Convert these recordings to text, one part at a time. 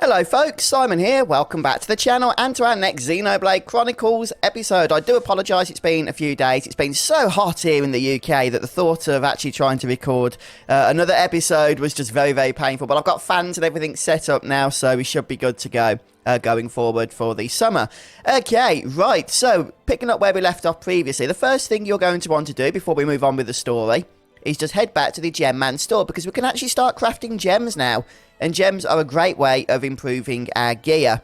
Hello folks, Simon here, welcome back to the channel and to our next Xenoblade Chronicles episode. I do apologise, it's been a few days, it's been so hot here in the UK that the thought of actually trying to record another episode was just very painful, but I've got fans and everything set up now, so we should be good to go going forward for the summer. Okay, right, so picking up where we left off previously, the first thing you're going to want to do before we move on with the story is just head back to the Gem Man store, because we can actually start crafting gems now. And gems are a great way of improving our gear,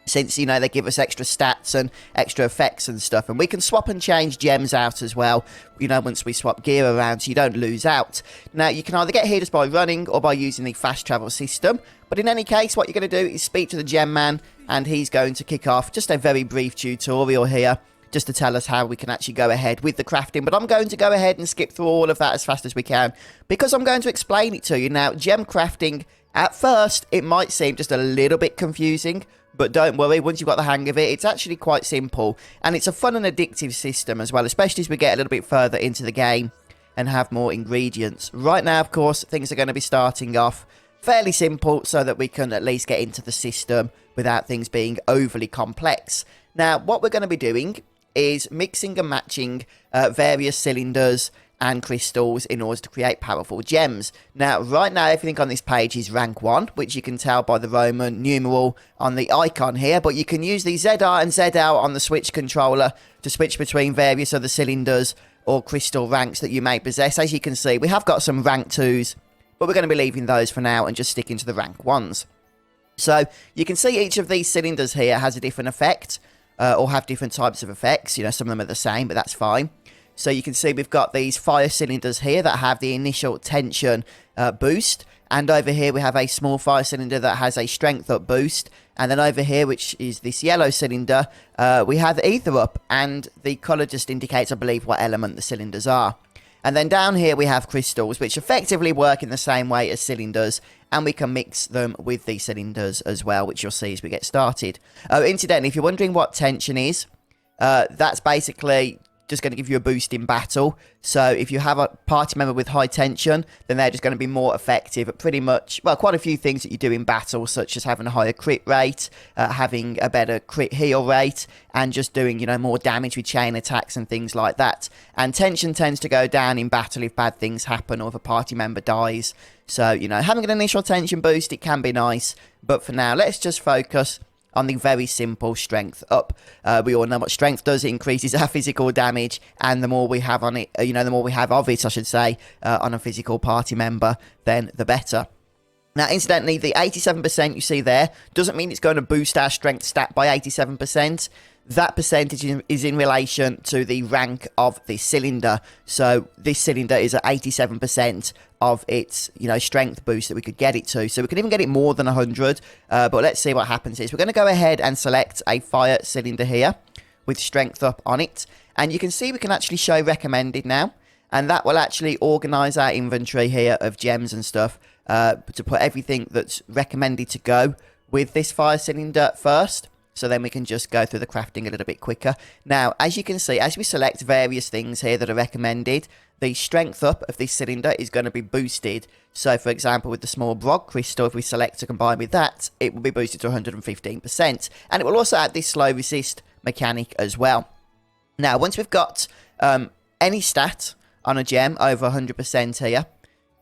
since, you know, they give us extra stats and extra effects and stuff. And we can swap and change gems out as well, you know, once we swap gear around, so you don't lose out. Now, you can either get here just by running or by using the fast travel system. But in any case, what you're going to do is speak to the Gem Man, and he's going to kick off just a very brief tutorial here, just to tell us how we can actually go ahead with the crafting. But I'm going to go ahead and skip through all of that as fast as we can, because I'm going to explain it to you. Now, gem crafting, at first, it might seem just a little bit confusing, but don't worry, once you've got the hang of it, it's actually quite simple. And it's a fun and addictive system as well, especially as we get a little bit further into the game and have more ingredients. Right now, of course, things are going to be starting off fairly simple, so that we can at least get into the system without things being overly complex. Now, what we're going to be doing is mixing and matching various cylinders and crystals in order to create powerful gems. Now, right now, everything on this page is rank 1, which you can tell by the Roman numeral on the icon here, but you can use the ZR and ZL on the Switch controller to switch between various other cylinders or crystal ranks that you may possess. As you can see, we have got some rank 2s, but we're going to be leaving those for now and just sticking to the rank 1s. So, you can see each of these cylinders here has a different effect, or have different types of effects. You know, some of them are the same, but that's fine. So you can see we've got these fire cylinders here that have the initial tension boost. And over here we have a small fire cylinder that has a strength up boost. And then over here, which is this yellow cylinder, we have ether up. And the colour just indicates, I believe, what element the cylinders are. And then down here we have crystals, which effectively work in the same way as cylinders. And we can mix them with the cylinders as well, which you'll see as we get started. Incidentally, if you're wondering what tension is, that's basically just going to give you a boost in battle. So if you have a party member with high tension, then they're just going to be more effective at pretty much, well, quite a few things that you do in battle, such as having a higher crit rate, having a better crit heal rate, and just doing, you know, more damage with chain attacks and things like that. And tension tends to go down in battle if bad things happen or if a party member dies. So, you know, having an initial tension boost, it can be nice. But for now, let's just focus on the very simple strength up. We all know what strength does. It increases our physical damage, and the more we have on it, you know, the more we have of it, I should say, on a physical party member, then the better. Now, incidentally, the 87% you see there doesn't mean it's going to boost our strength stat by 87%. That percentage is in relation to the rank of the cylinder. So this cylinder is at 87% of its, you know, strength boost that we could get it to. So we could even get it more than 100. But let's see what happens is we're going to go ahead and select a fire cylinder here with strength up on it. And you can see we can actually show recommended now. And that will actually organize our inventory here of gems and stuff to put everything that's recommended to go with this fire cylinder first. So then we can just go through the crafting a little bit quicker. Now, as you can see, as we select various things here that are recommended, the strength up of this cylinder is going to be boosted. So, for example, with the small Brog crystal, if we select to combine with that, it will be boosted to 115%. And it will also add this slow resist mechanic as well. Now, once we've got any stat on a gem over 100% here,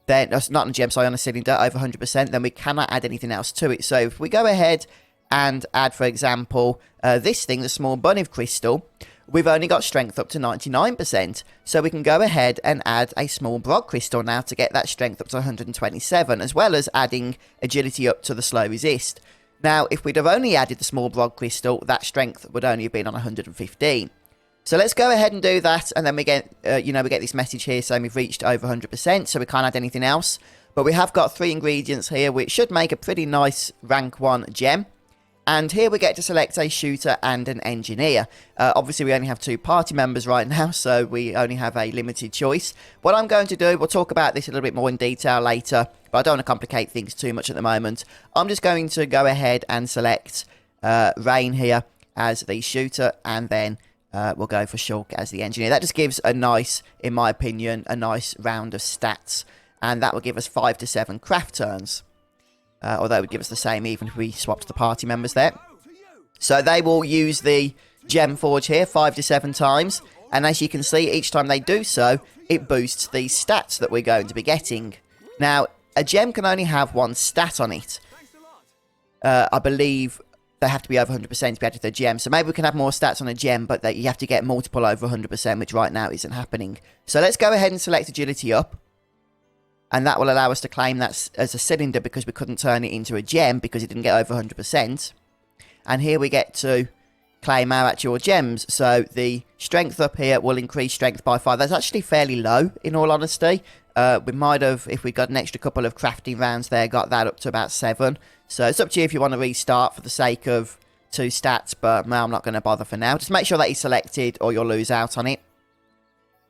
then, not on a gem, sorry, on a cylinder over 100%, then we cannot add anything else to it. So, if we go ahead and add, for example, this thing, the small bunny crystal, we've only got strength up to 99%. So we can go ahead and add a small Brog crystal now to get that strength up to 127, as well as adding agility up to the slow resist. Now, if we'd have only added the small Brog crystal, that strength would only have been on 115. So let's go ahead and do that, and then we get, you know, we get this message here saying we've reached over 100%, so we can't add anything else. But we have got 3 ingredients here, which should make a pretty nice rank 1 gem. And here we get to select a shooter and an engineer. Obviously, we only have 2 party members right now, so we only have a limited choice. What I'm going to do, we'll talk about this a little bit more in detail later, but I don't want to complicate things too much at the moment. I'm just going to go ahead and select Rain here as the shooter, and then we'll go for Shulk as the engineer. That just gives a nice, in my opinion, a nice round of stats, and that will give us 5 to 7 craft turns. although it would give us the same even if we swapped the party members there. So they will use the gem forge here 5 to 7 times, and as you can see, each time they do so, it boosts the stats that we're going to be getting. Now, a gem can only have one stat on it. I believe they have to be over 100% to be added to the gem. So maybe we can have more stats on a gem, but that you have to get multiple over 100%, which right now isn't happening. So let's go ahead and select agility up. And that will allow us to claim that as a cylinder because we couldn't turn it into a gem because it didn't get over 100%. And here we get to claim our actual gems. So the strength up here will increase strength by 5. That's actually fairly low, in all honesty. We might have, if we got an extra couple of crafting rounds there, got that up to about 7. So it's up to you if you want to restart for the sake of 2 stats, but no, I'm not going to bother for now. Just make sure that you're selected or you'll lose out on it.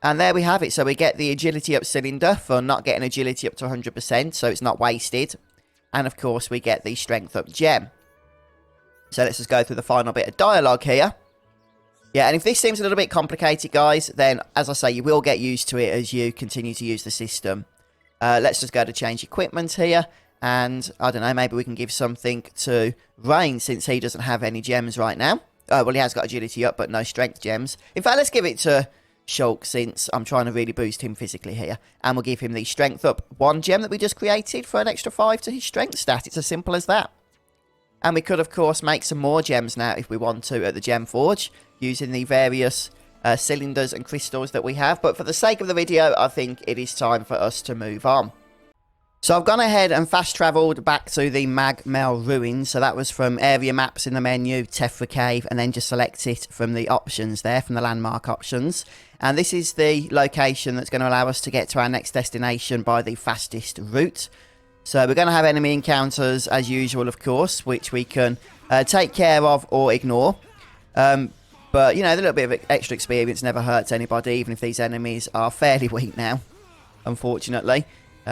And there we have it. So we get the agility up cylinder for not getting agility up to 100%, so it's not wasted. And of course, we get the strength up gem. So let's just go through the final bit of dialogue here. Yeah, and if this seems a little bit complicated, guys, then, as I say, you will get used to it as you continue to use the system. Let's just go to change equipment here. And, I don't know, maybe we can give something to Rain, since he doesn't have any gems right now. Oh, well, he has got agility up, but no strength gems. In fact, let's give it to Shulk, since I'm trying to really boost him physically here. And we'll give him the strength up 1 gem that we just created for an extra 5 to his strength stat. It's as simple as that. And we could, of course, make some more gems now if we want to at the Gem Forge, using the various cylinders and crystals that we have. But for the sake of the video, I think it is time for us to move on. So I've gone ahead and fast-travelled back to the Magmel Ruins. So that was from area maps in the menu, Tephra Cave, and then just select it from the options there, from the landmark options. And this is the location that's going to allow us to get to our next destination by the fastest route. So we're going to have enemy encounters as usual, of course, which we can take care of or ignore. But, you know, the little bit of extra experience never hurts anybody, even if these enemies are fairly weak now, unfortunately.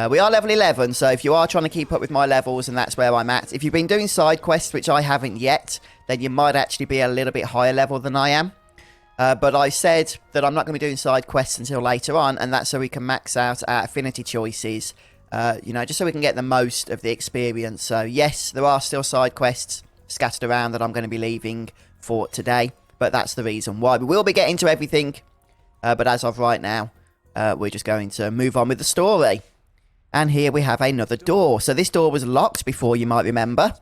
We are level 11, so if you are trying to keep up with my levels, and that's where I'm at. If you've been doing side quests, which I haven't yet, then you might actually be a little bit higher level than I am. But I said that I'm not going to be doing side quests until later on, and that's so we can max out our affinity choices. You know, just so we can get the most of the experience. So, yes, there are still side quests scattered around that I'm going to be leaving for today. But that's the reason why. We will be getting to everything. But as of right now, we're just going to move on with the story. And here we have another door. So this door was locked before, you might remember.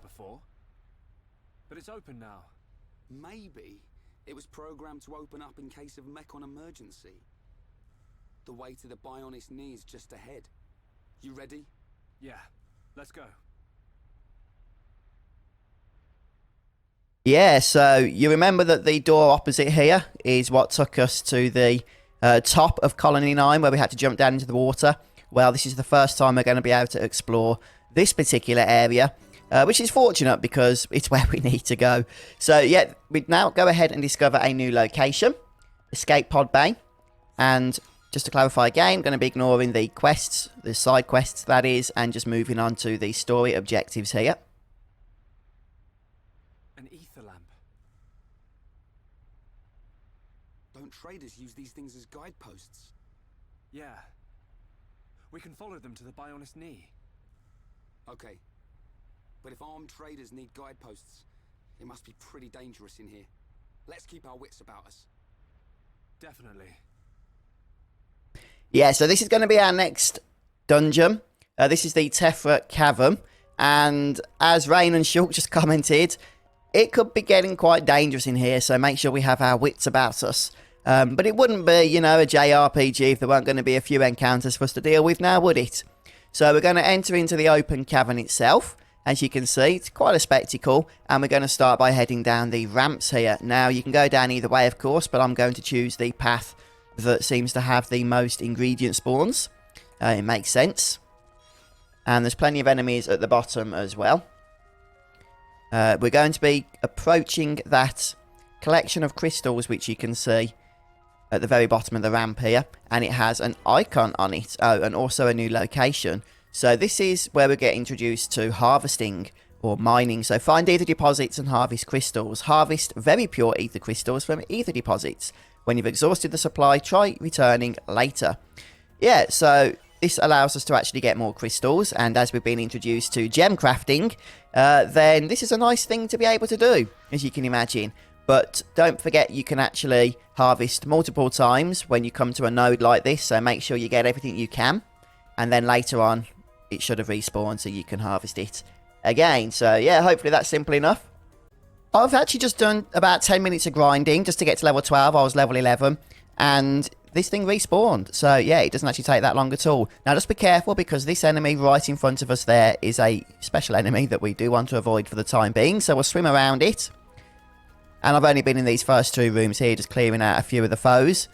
But it's open now. Maybe it was programmed to open up in case of Mechon emergency. The way to the Bionis knee is just ahead. You ready? Yeah, let's go. Yeah, so you remember that the door opposite here is what took us to the top of Colony 9, where we had to jump down into the water. Well, this is the first time we're going to be able to explore this particular area, which is fortunate because it's where we need to go. So, yeah, we now go ahead and discover a new location, Escape Pod Bay. And just to clarify again, I'm going to be ignoring the quests, the side quests, that is, and just moving on to the story objectives here. An ether lamp. Don't traders use these things as guideposts? Yeah. We can follow them to the Bionis knee. Okay. But if armed traders need guideposts, it must be pretty dangerous in here. Let's keep our wits about us. Definitely. Yeah, so this is going to be our next dungeon. This is the Tephra Cavern. And as Rain and Shulk just commented, it could be getting quite dangerous in here, so make sure we have our wits about us. But it wouldn't be, you know, a JRPG if there weren't going to be a few encounters for us to deal with now, would it? So we're going to enter into the open cavern itself. As you can see, it's quite a spectacle. And we're going to start by heading down the ramps here. Now, you can go down either way, of course, but I'm going to choose the path that seems to have the most ingredient spawns. It makes sense. And there's plenty of enemies at the bottom as well. We're going to be approaching that collection of crystals, which you can see at the very bottom of the ramp here, and it has an icon on it. Oh, and also a new location. So this is where we get introduced to harvesting or mining. So find ether deposits and harvest crystals. Harvest very pure ether crystals from ether deposits. When you've exhausted the supply, try returning later. Yeah, so this allows us to actually get more crystals, and as we've been introduced to gem crafting, then this is a nice thing to be able to do, as you can imagine. But don't forget you can actually harvest multiple times when you come to a node like this, so make sure you get everything you can, and then later on it should have respawned so you can harvest it again. So yeah, hopefully that's simple enough. I've actually just done about 10 minutes of grinding just to get to level 12. I was level 11, and this thing respawned. So yeah, it doesn't actually take that long at all. Now just be careful, because this enemy right in front of us there is a special enemy that we do want to avoid for the time being. So we'll swim around it. And I've only been in these first 2 rooms here, just clearing out a few of the foes.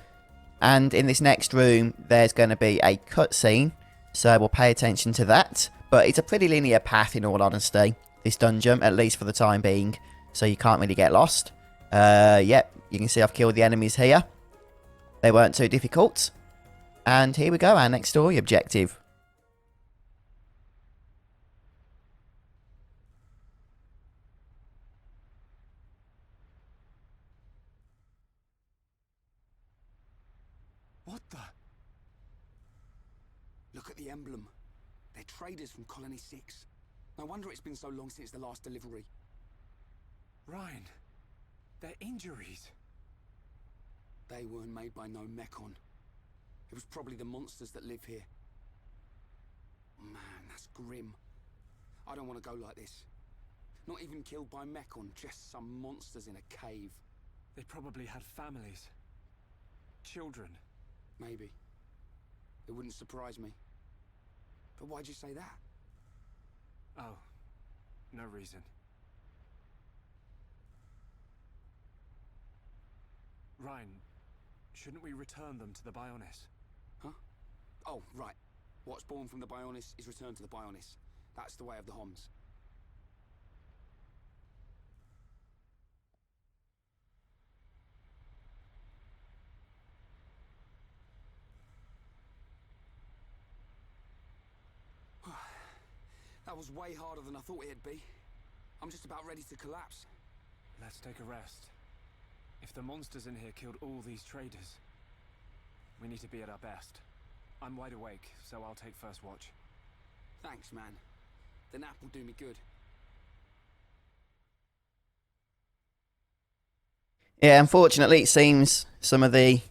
And in this next room, there's going to be a cutscene, so we'll pay attention to that. But it's a pretty linear path, in all honesty, this dungeon, at least for the time being. So you can't really get lost. Yep, you can see I've killed the enemies here. They weren't too difficult. And here we go, our next story objective. What the? Look at the emblem. They're traders from Colony 6. No wonder it's been so long since the last delivery. Ryan, their injuries. They weren't made by no Mechon. It was probably the monsters that live here. Man, that's grim. I don't want to go like this. Not even killed by Mechon, just some monsters in a cave. They probably had families. Children. Maybe. It wouldn't surprise me. But why'd you say that? Oh, no reason. Ryan, shouldn't we return them to the Bionis? Huh? Oh, right. What's born from the Bionis is returned to the Bionis. That's the way of the Homs. That was way harder than I thought it'd be. I'm just about ready to collapse. Let's take a rest. If the monsters in here killed all these traders, we need to be at our best. I'm wide awake, so I'll take first watch. Thanks, man. The nap will do me good. Yeah, unfortunately, it seems some of the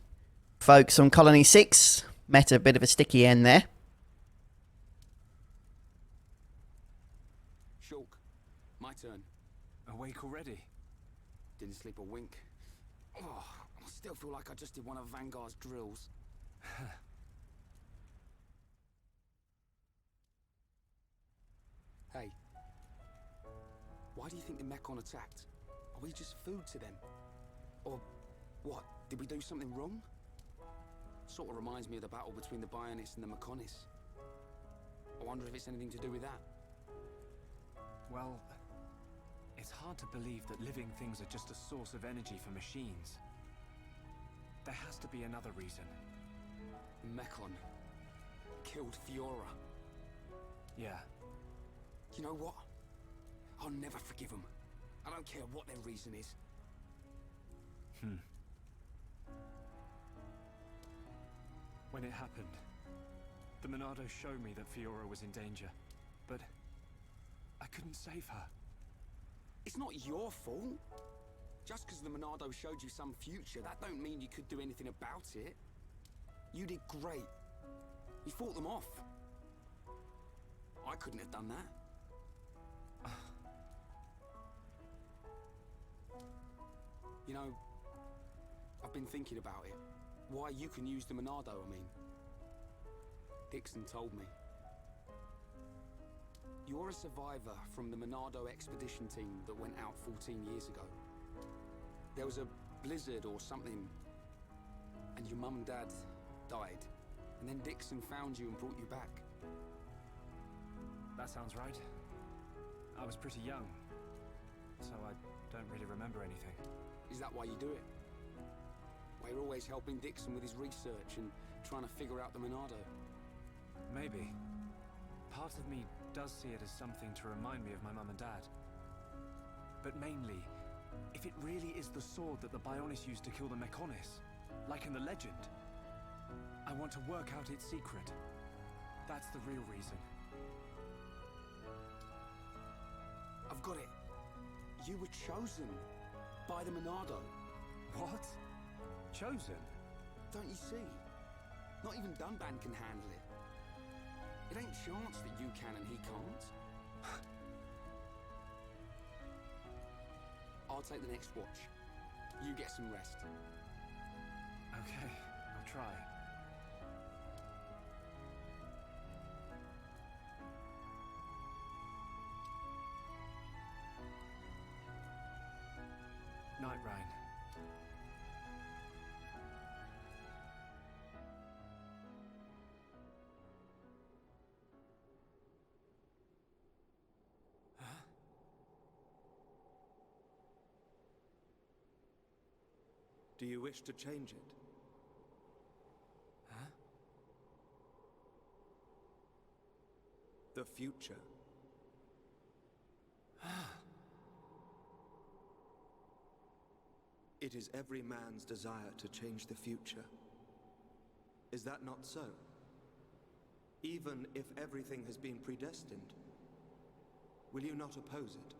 folks on Colony 6 met a bit of a sticky end there. Shulk, my turn. Awake already? Didn't sleep a wink. Oh, I still feel like I just did one of Vanguard's drills. Hey. Why do you think the Mechon attacked? Are we just food to them? Or what? Did we do something wrong? Sort of reminds me of the battle between the Bionis and the Mechonis. I wonder if it's anything to do with that. Well, it's hard to believe that living things are just a source of energy for machines. There has to be another reason. Mechon killed Fiora. Yeah. You know what? I'll never forgive them. I don't care what their reason is. When it happened, the Monado showed me that Fiora was in danger, but I couldn't save her. It's not your fault. Just because the Monado showed you some future, that don't mean you could do anything about it. You did great. You fought them off. I couldn't have done that. You know, I've been thinking about it. Why you can use the Monado, I mean. Dixon told me. You're a survivor from the Monado expedition team that went out 14 years ago. There was a blizzard or something, and your mum and dad died. And then Dixon found you and brought you back. That sounds right. I was pretty young, so I don't really remember anything. Is that why you do it? Why you're always helping Dixon with his research and trying to figure out the Monado? Maybe. Part of me does see it as something to remind me of my mum and dad. But mainly, if it really is the sword that the Bionis used to kill the Mechonis, like in the legend, I want to work out its secret. That's the real reason. I've got it. You were chosen by the Monado. What? Chosen? Don't you see? Not even Dunban can handle it. It ain't chance that you can and he can't. I'll take the next watch. You get some rest. Okay, I'll try. Night, Ryan. Do you wish to change it? Huh? The future. It is every man's desire to change the future. Is that not so? Even if everything has been predestined, will you not oppose it?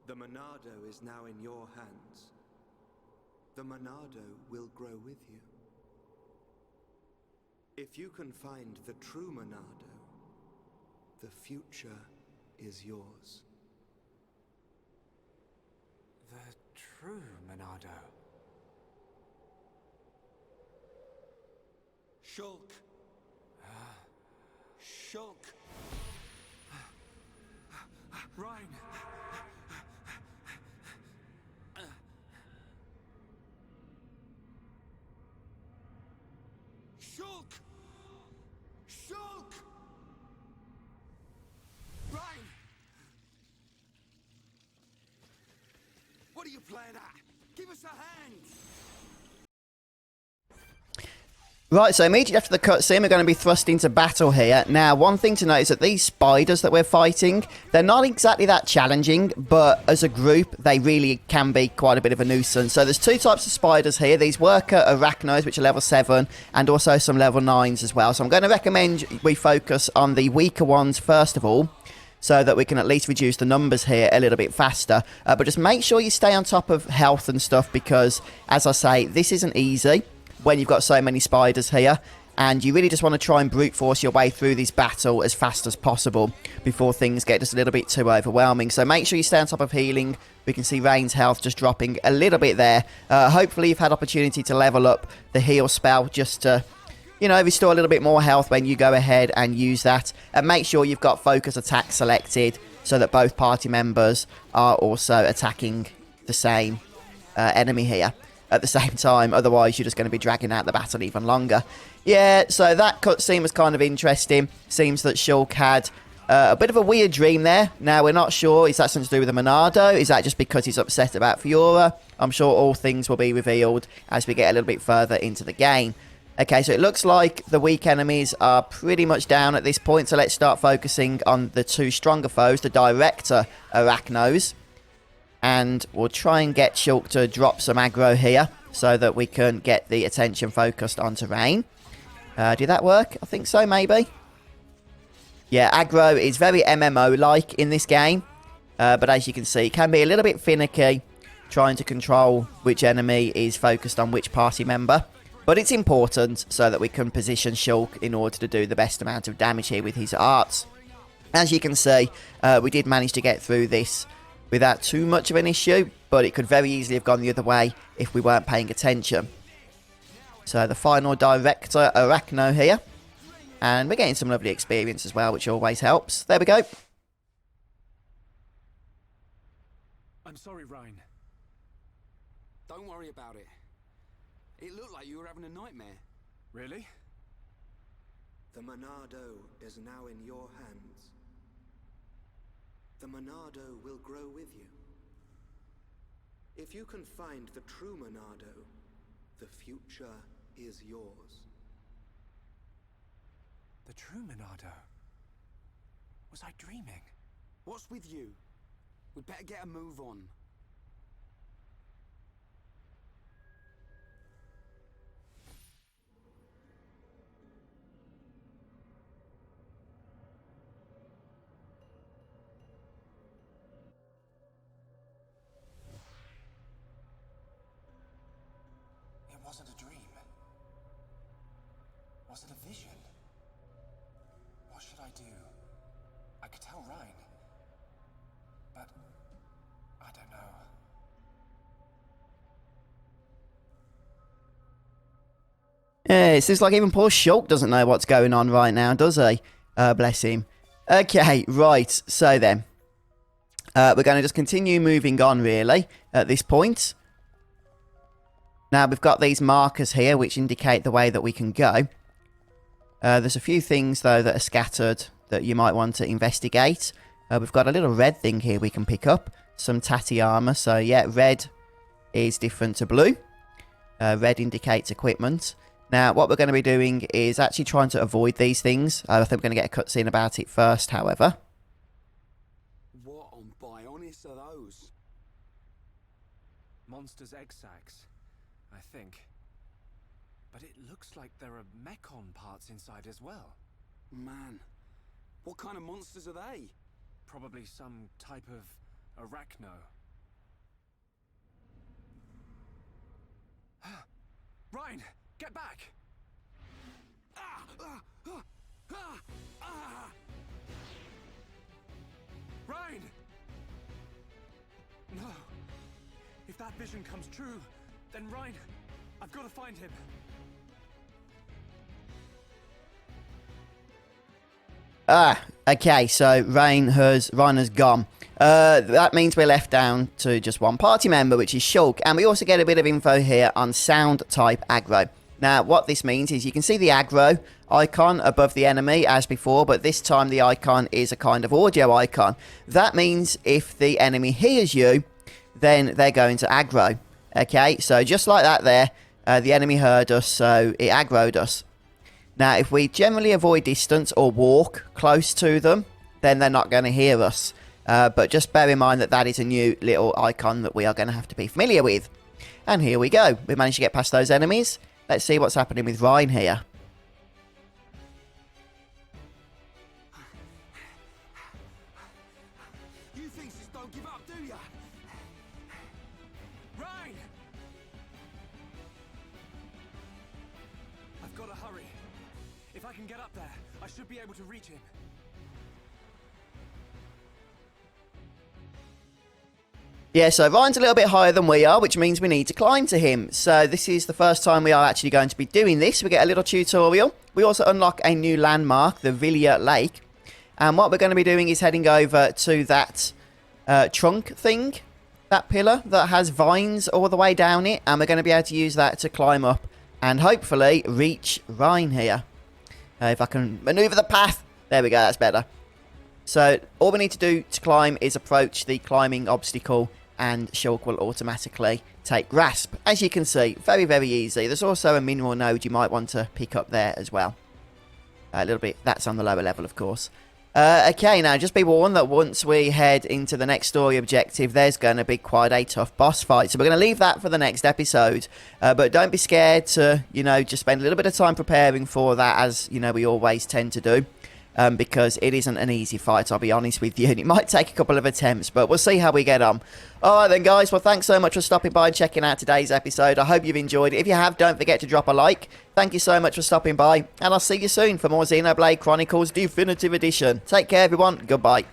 The Monado is now in your hands. The Monado will grow with you. If you can find the true Monado, the future is yours. The true Monado. Shulk! Shulk! Ryan! Shulk! Shulk! Ryan! What are you playing at? Give us a hand! Right, so immediately after the cutscene, we're going to be thrust into battle here. Now, one thing to note is that these spiders that we're fighting, they're not exactly that challenging, but as a group, they really can be quite a bit of a nuisance. So there's two types of spiders here. These worker arachnos, which are level 7, and also some level 9s as well. So I'm going to recommend we focus on the weaker ones first of all, so that we can at least reduce the numbers here a little bit faster. But just make sure you stay on top of health and stuff, because, as I say, this isn't easy when you've got so many spiders here, and you really just want to try and brute force your way through this battle as fast as possible before things get just a little bit too overwhelming. So make sure you stay on top of healing. We can see Rain's health just dropping a little bit there. Hopefully you've had opportunity to level up the heal spell just to, you know, restore a little bit more health when you go ahead and use that. And make sure you've got focus attack selected so that both party members are also attacking the same enemy here at the same time. Otherwise, you're just going to be dragging out the battle even longer. Yeah, so that cutscene was kind of interesting. Seems that Shulk had a bit of a weird dream there. Now, we're not sure. Is that something to do with the Monado? Is that just because he's upset about Fiora? I'm sure all things will be revealed as we get a little bit further into the game. Okay, so it looks like the weak enemies are pretty much down at this point. So let's start focusing on the two stronger foes, the Director Arachnos. And we'll try and get Shulk to drop some aggro here so that we can get the attention focused onto Rain. Did that work? I think so, maybe. Yeah, aggro is very MMO-like in this game. But as you can see, it can be a little bit finicky trying to control which enemy is focused on which party member. But it's important so that we can position Shulk in order to do the best amount of damage here with his arts. As you can see, we did manage to get through this without too much of an issue, but it could very easily have gone the other way if we weren't paying attention. So the final Director Arachno here, and we're getting some lovely experience as well, which always helps. There we go. I'm sorry, Ryan. Don't worry about it. It looked like you were having a nightmare. Really? The Monado is now in your hands. The Monado will grow with you. If you can find the true Monado, the future is yours. The true Monado? Was I dreaming? What's with you? We'd better get a move on. it a dream? Was it a vision? What should I do? I could tell Ryan, but I don't know. Yeah, it seems like even poor Shulk doesn't know what's going on right now, does he? Bless him. Okay, right. So then, we're going to just continue moving on, really, at this point. Now, we've got these markers here, which indicate the way that we can go. There's a few things, though, that are scattered that you might want to investigate. We've got a little red thing here we can pick up. Some tatty armor. So, yeah, red is different to blue. Red indicates equipment. Now, what we're going to be doing is actually trying to avoid these things. I think we're going to get a cutscene about it first, however. What on Bionis are those? Monsters' egg sacs, I think. But it looks like there are mechon parts inside as well. Man, what kind of monsters are they? Probably some type of arachno. Ryan, get back! Ryan! No. If that vision comes true, then Ryan, I've got to find him. Okay, so Ryan has gone. That means we're left down to just one party member, which is Shulk. And we also get a bit of info here on sound type aggro. Now, what this means is you can see the aggro icon above the enemy as before, but this time the icon is a kind of audio icon. That means if the enemy hears you, then they're going to aggro. Okay, so just like that there, the enemy heard us, so it aggroed us. Now, if we generally avoid distance or walk close to them, then they're not going to hear us. But just bear in mind that that is a new little icon that we are going to have to be familiar with. And here we go. We managed to get past those enemies. Let's see what's happening with Ryan here. You things just don't give up, do ya? Ryan! I've got to hurry. If I can get up there, I should be able to reach him. Yeah, so Ryan's a little bit higher than we are, which means we need to climb to him. So this is the first time we are actually going to be doing this. We get a little tutorial. We also unlock a new landmark, the Villia Lake. And what we're going to be doing is heading over to that trunk thing, that pillar that has vines all the way down it. And we're going to be able to use that to climb up and hopefully reach Ryan here. If I can maneuver the path. There we go, that's better. So all we need to do to climb is approach the climbing obstacle, and Shulk will automatically take grasp. As you can see, very, very easy. There's also a mineral node you might want to pick up there as well. A little bit, that's on the lower level, of course. Okay, now just be warned that once we head into the next story objective, there's going to be quite a tough boss fight. So we're going to leave that for the next episode. But don't be scared to, just spend a little bit of time preparing for that, as, we always tend to do. Because it isn't an easy fight, I'll be honest with you. And it might take a couple of attempts, but we'll see how we get on. Alright then, guys. Well, thanks so much for stopping by and checking out today's episode. I hope you've enjoyed it. If you have, don't forget to drop a like. Thank you so much for stopping by, and I'll see you soon for more Xenoblade Chronicles Definitive Edition. Take care, everyone. Goodbye.